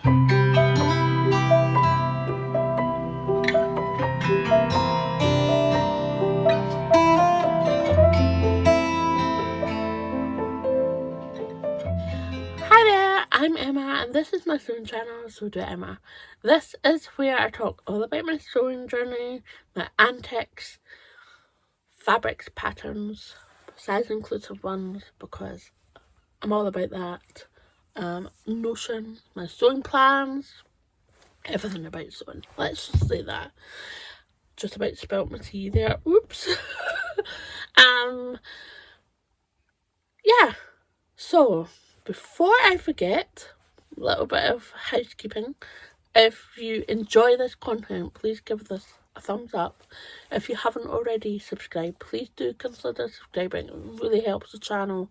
Hi there, I'm Emma and this is my sewing channel, So Do Emma. This is where I talk all about my sewing journey, my antics, fabrics, patterns, size inclusive ones, because I'm all about that. Notion, my sewing plans, everything about sewing. Let's just say that. Just about spilt my tea there. Oops. Yeah. So, before I forget, a little bit of housekeeping. If you enjoy this content, please give this a thumbs up. If you haven't already subscribed, please do consider subscribing. It really helps the channel,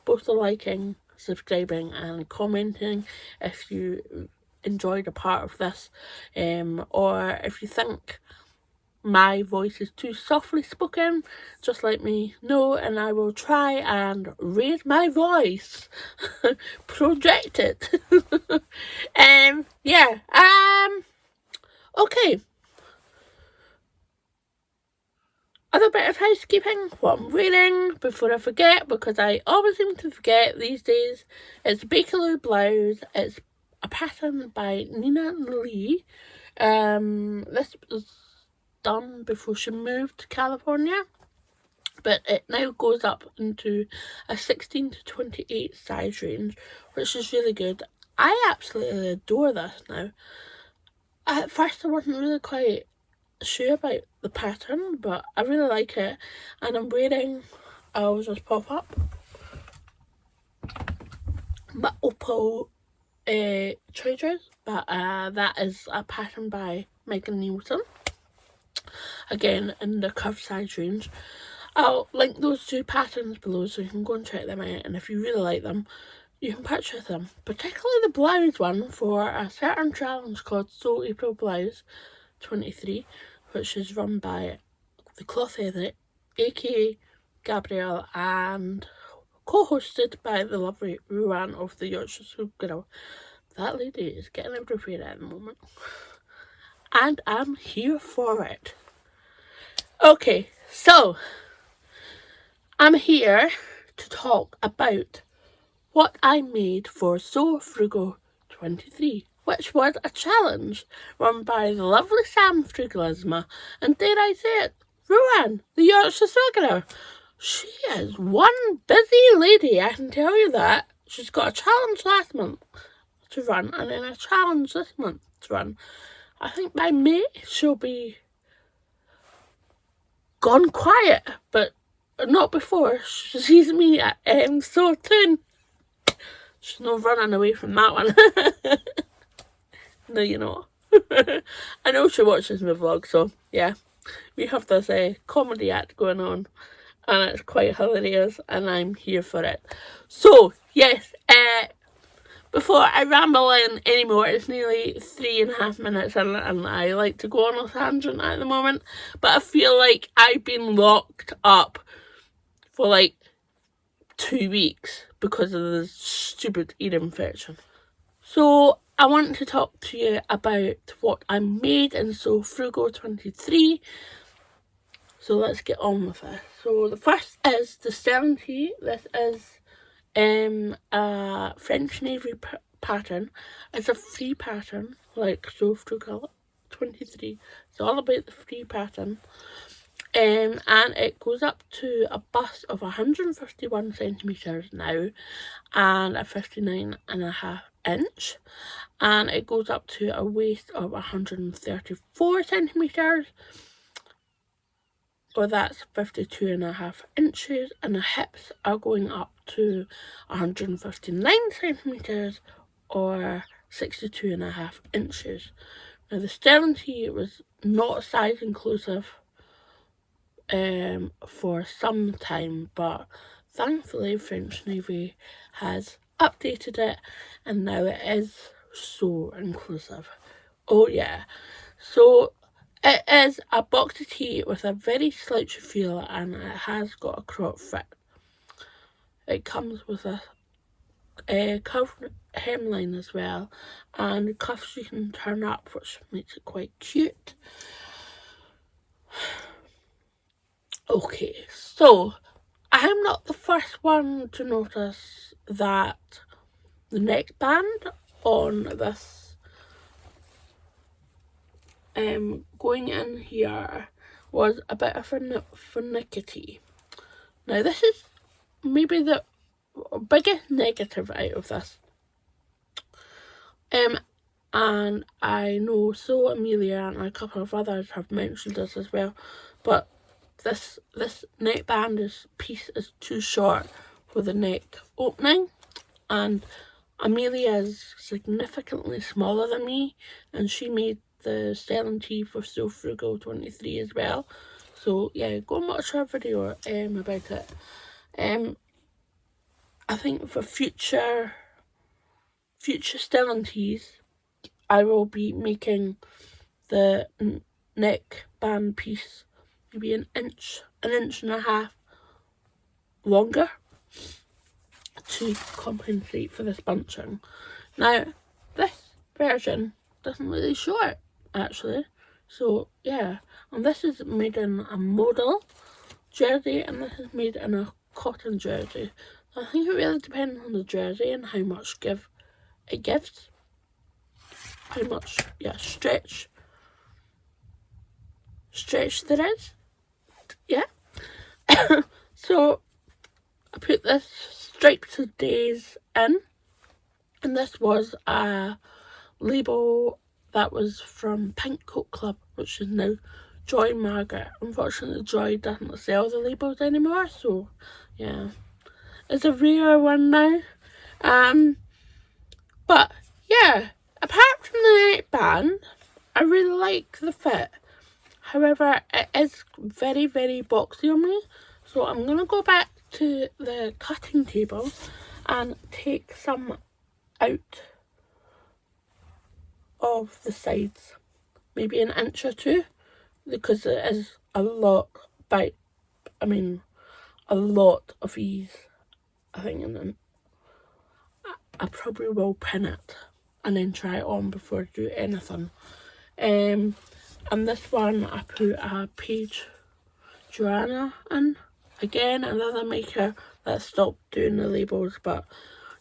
both the liking, subscribing and commenting if you enjoyed a part of this, or if you think my voice is too softly spoken, just let me know and I will try and raise my voice. Project it. Yeah. Okay. Other bit of housekeeping, what I'm wearing before I forget, because I always seem to forget these days. It's Bakerloo Blouse. It's a pattern by Nina Lee. This was done before she moved to California, but it now goes up into a 16 to 28 size range, which is really good. I absolutely adore this now. At first I wasn't really quite sure about the pattern, but I really like it, and I'm wearing, I'll just pop up my Opal trousers, but that is a pattern by Megan Nielsen, again in the curve size range. I'll link those two patterns below so you can go and check them out, and if you really like them you can purchase them, particularly the blouse one for a certain challenge called Sew April Blouse 23, which is run by the Cloth Edit, aka Gabrielle, and co-hosted by the lovely Ruan of the Yorkshire Schoolgirl. That lady is getting everywhere at the moment, and I'm here for it. Okay, so I'm here to talk about what I made for So Frugal 23, which was a challenge run by the lovely Sam Frugalisma, and dare I say it, Ruan, the Yorkshire Schoolgirl. She is one busy lady, I can tell you that. She's got a challenge last month to run, and then a challenge this month to run. I think by May she'll be gone quiet, but not before she sees me at So Toon. She's not running away from that one. No, you know. I know she watches my vlog, so yeah. We have this comedy act going on, and it's quite hilarious, and I'm here for it. So, yes, before I ramble in anymore, it's nearly 3.5 minutes in, and I like to go on a tangent at the moment, but I feel like I've been locked up for like 2 weeks because of this stupid ear infection. So I want to talk to you about what I made in So Frugal 23. So let's get on with it. So the first is the Stellan tee. This is a French Navy pattern. It's a free pattern, like So Frugal 23. It's all about the free pattern. And it goes up to a bust of 151 centimetres now and a 59.5 inch, and it goes up to a waist of 134 centimetres, or that's 52.5 inches, and the hips are going up to 159 centimetres or 62.5 inches. Now the Stellan tee was not size inclusive for some time, but thankfully French Navy has updated it and now it is so inclusive. Oh yeah. So it is a boxy tee with a very slouchy feel, and it has got a crop fit. It comes with a curve hemline as well, and cuffs you can turn up, which makes it quite cute. Okay, so I'm not the first one to notice that the neckband on this going in here was a bit of finicky. Now this is maybe the biggest negative out of this. And I know Amelia and a couple of others have mentioned this as well, but this neckband piece is too short for the neck opening, and Amelia is significantly smaller than me, and she made the Stellan tee for So Frugal 23 as well. So yeah, go and watch her video about it. I think for future Stellan tees, I will be making the neck band piece maybe an inch and a half longer to compensate for this bunching. Now, this version doesn't really show it, actually. So, yeah. And this is made in a modal jersey, and this is made in a cotton jersey. So I think it really depends on the jersey and how much give it gives. How much, stretch there is. Yeah. So I put this Stripes of Days in, and this was a label that was from Pink Coat Club, which is now Joy Margaret. Unfortunately, Joy doesn't sell the labels anymore, so yeah, it's a rare one now. But yeah, apart from the neckband, I really like the fit. However, it is very, very boxy on me, so I'm going to go back to the cutting table and take some out of the sides, maybe an inch or two, because it is a lot of ease, I think, and then I probably will pin it and then try it on before I do anything. And this one I put a Paige Joanna in. Again, another maker that stopped doing the labels, but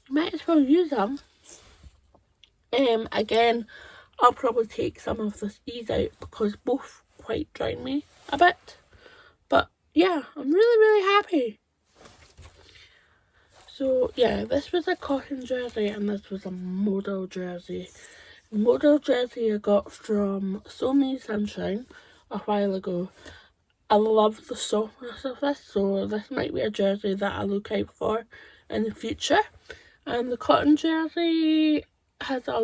you might as well use them. Again, I'll probably take some of this ease out because both quite drain me a bit. But yeah, I'm really, really happy. So yeah, this was a cotton jersey and this was a modal jersey. Modal jersey I got from So Many Sunshine a while ago. I love the softness of this, so this might be a jersey that I look out for in the future. And the cotton jersey has a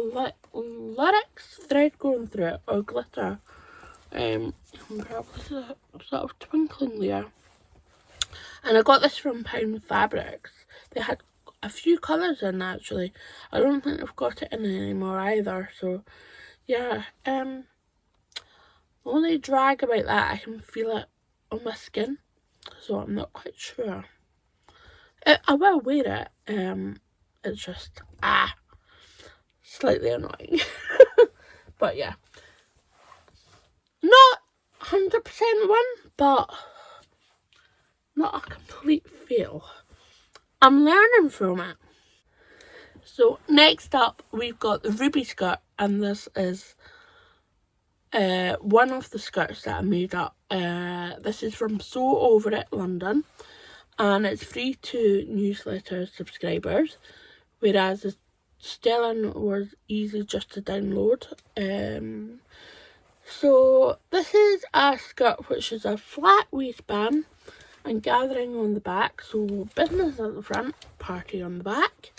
latex thread going through it, or glitter. You can probably see a sort of twinkling there. And I got this from Pound Fabrics. They had a few colours in, actually. I don't think they've got it in anymore either, so yeah. The only drag about that, I can feel it on my skin, so I'm not quite sure. I will wear it, it's just slightly annoying. But yeah, not 100% one, but not a complete fail. I'm learning from it. So next up we've got the ruby skirt, and this is one of the skirts that I made up. This is from Sew Over It London, and it's free to newsletter subscribers, whereas the Stellan was easy just to download. So this is a skirt which is a flat waistband and gathering on the back, so business at the front, party on the back.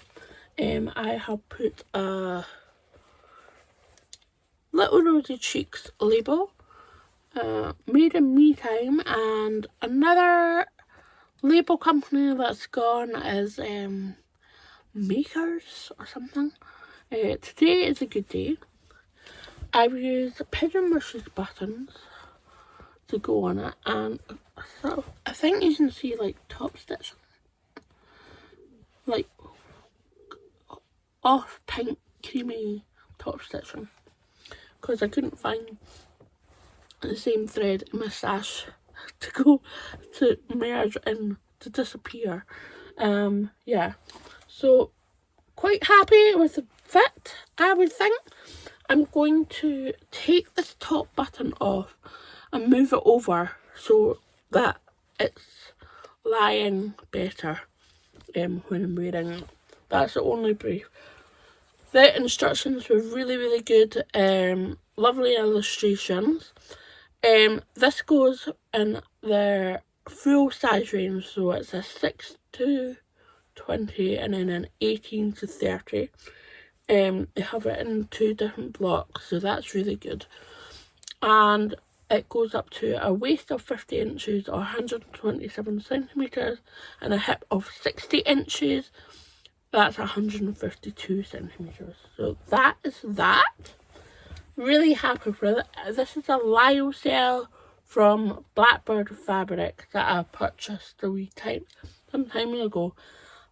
I have put a Little Rosy Cheeks label, Made in Me Time, and another label company that's gone is Makers or something. Today is a good day. I've used Pigeon Wishes buttons to go on it, and so I think you can see like top stitch, like off pink creamy top stitching because I couldn't find the same thread in my sash to merge and to disappear. Yeah, so quite happy with the fit, I would think. I'm going to take this top button off and move it over so that it's lying better when I'm wearing it. That's the only brief. The instructions were really good, lovely illustrations. This goes in the full size range, so it's a 6 to 20 and then an 18 to 30. They have it in 2 different blocks, so that's really good. And it goes up to a waist of 50 inches or 127 centimetres and a hip of 60 inches. That's 152 centimetres. So that is that. Really happy with it. This is a Lyocell from Blackbird fabric that I purchased some time ago.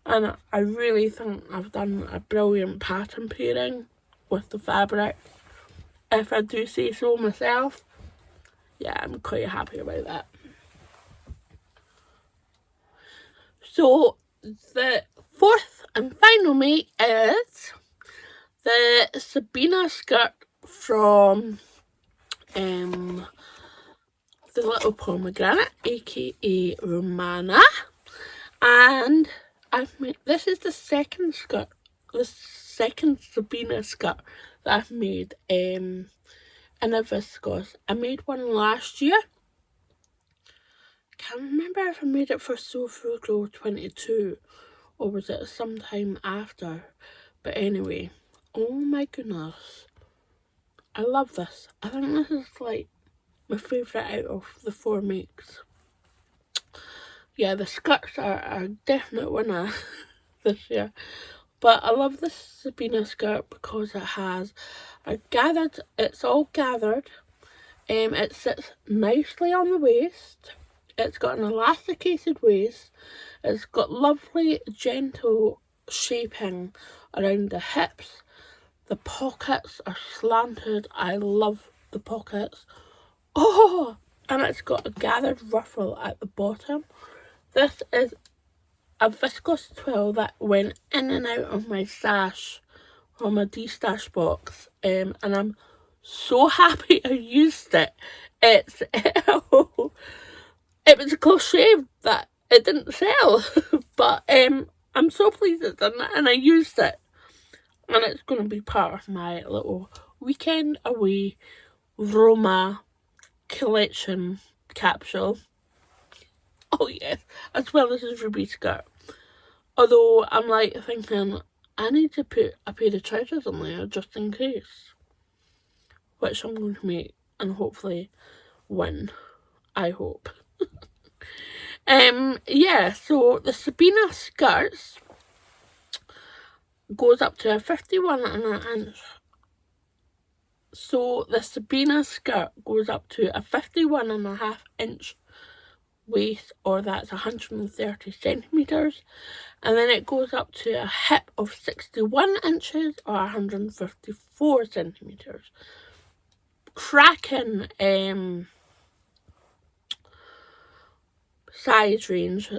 And I really think I've done a brilliant pattern pairing with the fabric, if I do say so myself. Yeah, I'm quite happy about that. So the fourth and final make is the Sabina skirt from the Little Pomegranate, aka Romana. And this is the second Sabina skirt that I've made in a viscose. I made one last year. Can't remember if I made it for So Frugal 22 or was it sometime after. But anyway, oh my goodness, I love this. I think this is like my favourite out of the 4 makes. Yeah, the skirts are a definite winner this year. But I love this Sabina skirt because it has it's all gathered. It sits nicely on the waist. It's got an elasticated waist. It's got lovely, gentle shaping around the hips. The pockets are slanted. I love the pockets. Oh, and it's got a gathered ruffle at the bottom. This is a viscose twill that went in and out of my stash from my de-stash box, and I'm so happy I used it. It was a close shave that it didn't sell, but I'm so pleased it didn't, and I used it, and it's going to be part of my little weekend away Roma collection capsule. Oh yes, as well as his ruby skirt. Although I'm like thinking I need to put a pair of trousers on there just in case, which I'm going to make and hopefully win. I hope. Yeah, so the Sabina skirts goes up to a 51 and an inch. So the Sabina skirt goes up to a 51.5 inch waist, or that's 130 centimetres, and then it goes up to a hip of 61 inches or 154 centimetres. Cracking size range,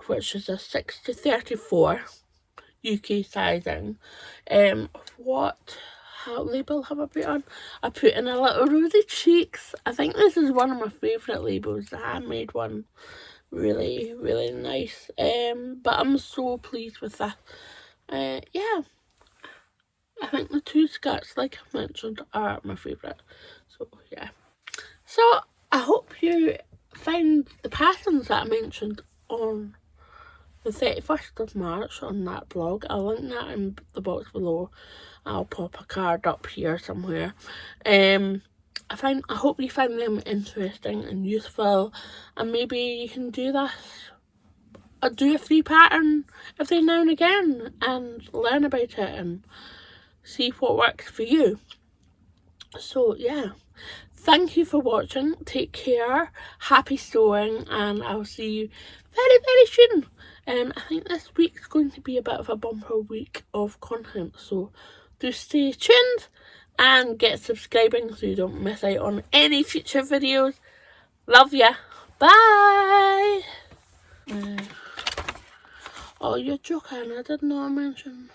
which is a 6 to 34 UK sizing. What label have I put on? I put in a little rosy cheeks. I think this is one of my favourite labels, the handmade one. Really, really nice. But I'm so pleased with that. Yeah, I think the 2 skirts, like I mentioned, are my favourite. So yeah. So I hope you find the patterns that I mentioned on the 31st of March on that blog. I'll link that in the box below. I'll pop a card up here somewhere. I hope you find them interesting and useful, and maybe you can do this or do a free pattern every now and again and learn about it and see what works for you. So yeah, thank you for watching. Take care. Happy sewing, and I'll see you very, very soon. I think this week's going to be a bit of a bumper week of content, so do stay tuned and get subscribing so you don't miss out on any future videos. Love ya. Bye. Oh, you're joking. I did not mention.